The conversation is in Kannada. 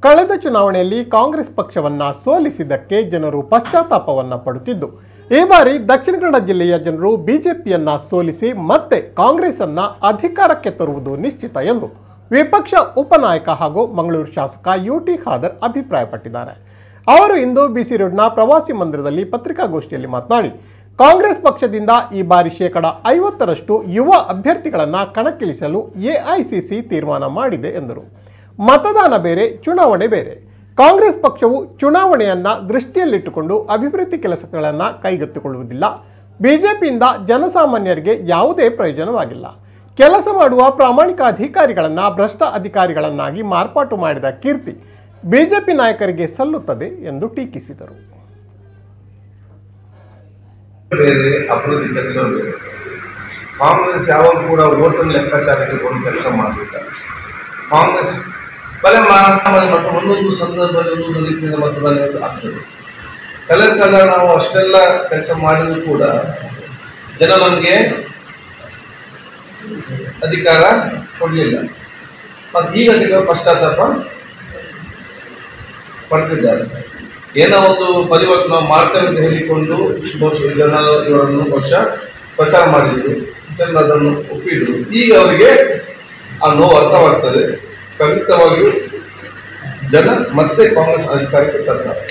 ಕಳೆದ ಚುನಾವಣೆಯಲ್ಲಿ ಕಾಂಗ್ರೆಸ್ ಪಕ್ಷವನ್ನ ಸೋಲಿಸಿದ್ದಕ್ಕೆ ಜನರು ಪಶ್ಚಾತ್ತಾಪವನ್ನ ಪಡುತ್ತಿದ್ದು, ಈ ಬಾರಿ ದಕ್ಷಿಣ ಕನ್ನಡ ಜಿಲ್ಲೆಯ ಜನರು ಬಿಜೆಪಿಯನ್ನ ಸೋಲಿಸಿ ಮತ್ತೆ ಕಾಂಗ್ರೆಸ್ ಅನ್ನ ಅಧಿಕಾರಕ್ಕೆ ತರುವುದು ನಿಶ್ಚಿತ ಎಂದು ವಿಪಕ್ಷ ಉಪನಾಯಕ ಹಾಗೂ ಮಂಗಳೂರು ಶಾಸಕ ಯುಟಿ ಖಾದರ್ ಅಭಿಪ್ರಾಯಪಟ್ಟಿದ್ದಾರೆ. ಅವರು ಇಂದು ಬಿಸಿ ರೋಡ್ನ ಪ್ರವಾಸಿ ಮಂದಿರದಲ್ಲಿ ಪತ್ರಿಕಾಗೋಷ್ಠಿಯಲ್ಲಿ ಮಾತನಾಡಿ, ಕಾಂಗ್ರೆಸ್ ಪಕ್ಷದಿಂದ ಈ ಬಾರಿ 50% ಯುವ ಅಭ್ಯರ್ಥಿಗಳನ್ನು ಕಣಕ್ಕಿಳಿಸಲು ಎಐಸಿಸಿ ತೀರ್ಮಾನ ಮಾಡಿದೆ ಎಂದರು. ಮತದಾನ ಬೇರೆ, ಚುನಾವಣೆ ಬೇರೆ. ಕಾಂಗ್ರೆಸ್ ಪಕ್ಷವು ಚುನಾವಣೆಯನ್ನ ದೃಷ್ಟಿಯಲ್ಲಿಟ್ಟುಕೊಂಡು ಅಭಿವೃದ್ಧಿ ಕೆಲಸಗಳನ್ನು ಕೈಗೆತ್ತಿಕೊಳ್ಳುವುದಿಲ್ಲ. ಬಿಜೆಪಿಯಿಂದ ಜನಸಾಮಾನ್ಯರಿಗೆ ಯಾವುದೇ ಪ್ರಯೋಜನವಾಗಿಲ್ಲ. ಕೆಲಸ ಮಾಡುವ ಪ್ರಾಮಾಣಿಕ ಅಧಿಕಾರಿಗಳನ್ನು ಭ್ರಷ್ಟ ಅಧಿಕಾರಿಗಳನ್ನಾಗಿ ಮಾರ್ಪಾಟು ಮಾಡಿದ ಕೀರ್ತಿ ಬಿಜೆಪಿ ನಾಯಕರಿಗೆ ಸಲ್ಲುತ್ತದೆ ಎಂದು ಟೀಕಿಸಿದರು. ಅಭಿವೃದ್ಧಿ ಕೆಲಸ ಕಾಂಗ್ರೆಸ್ ಯಾವಾಗ ಕೂಡ ಓಟನ್ನು ಲೆಕ್ಕಾಚಾರಕ್ಕೆ ಕೊಂಡು ಕೆಲಸ ಮಾಡಬೇಕು. ಕಾಂಗ್ರೆಸ್ ಬಲೆ ಮತ್ತು ಒಂದೊಂದು ಸಂದರ್ಭದಲ್ಲಿ ಒಂದೊಂದು ರೀತಿಯಿಂದ ಮತದಾನ ಆಗ್ತದೆ. ಕಳೆದ ಸಲ ನಾವು ಅಷ್ಟೆಲ್ಲ ಕೆಲಸ ಮಾಡಿದ್ರು ಕೂಡ ಜನ ನಮಗೆ ಅಧಿಕಾರ ಕೊಡಲಿಲ್ಲ. ಮತ್ತು ಈಗ ಅದಕ್ಕೆ ಪಶ್ಚಾತ್ತಾಪ ಪಡೆದಿದ್ದಾರೆ. ಏನೋ ಒಂದು ಪರಿವರ್ತನೆ ಮಾಡ್ತೇವೆ ಅಂತ ಹೇಳಿಕೊಂಡು ಜನ ಇವರನ್ನು ಪ್ರಚಾರ ಮಾಡಿದ್ರು, ಜನ ಅದನ್ನು ಒಪ್ಪಿದ್ರು. ಈಗ ಅವರಿಗೆ ಆ ನೋವು ಅರ್ಥವಾಗ್ತದೆ. ಖಂಡಿತವಾಗಿಯೂ ಜನ ಮತ್ತೆ ಕಾಂಗ್ರೆಸ್ ಅಧಿಕಾರಕ್ಕೆ ತರ್ತಾರೆ.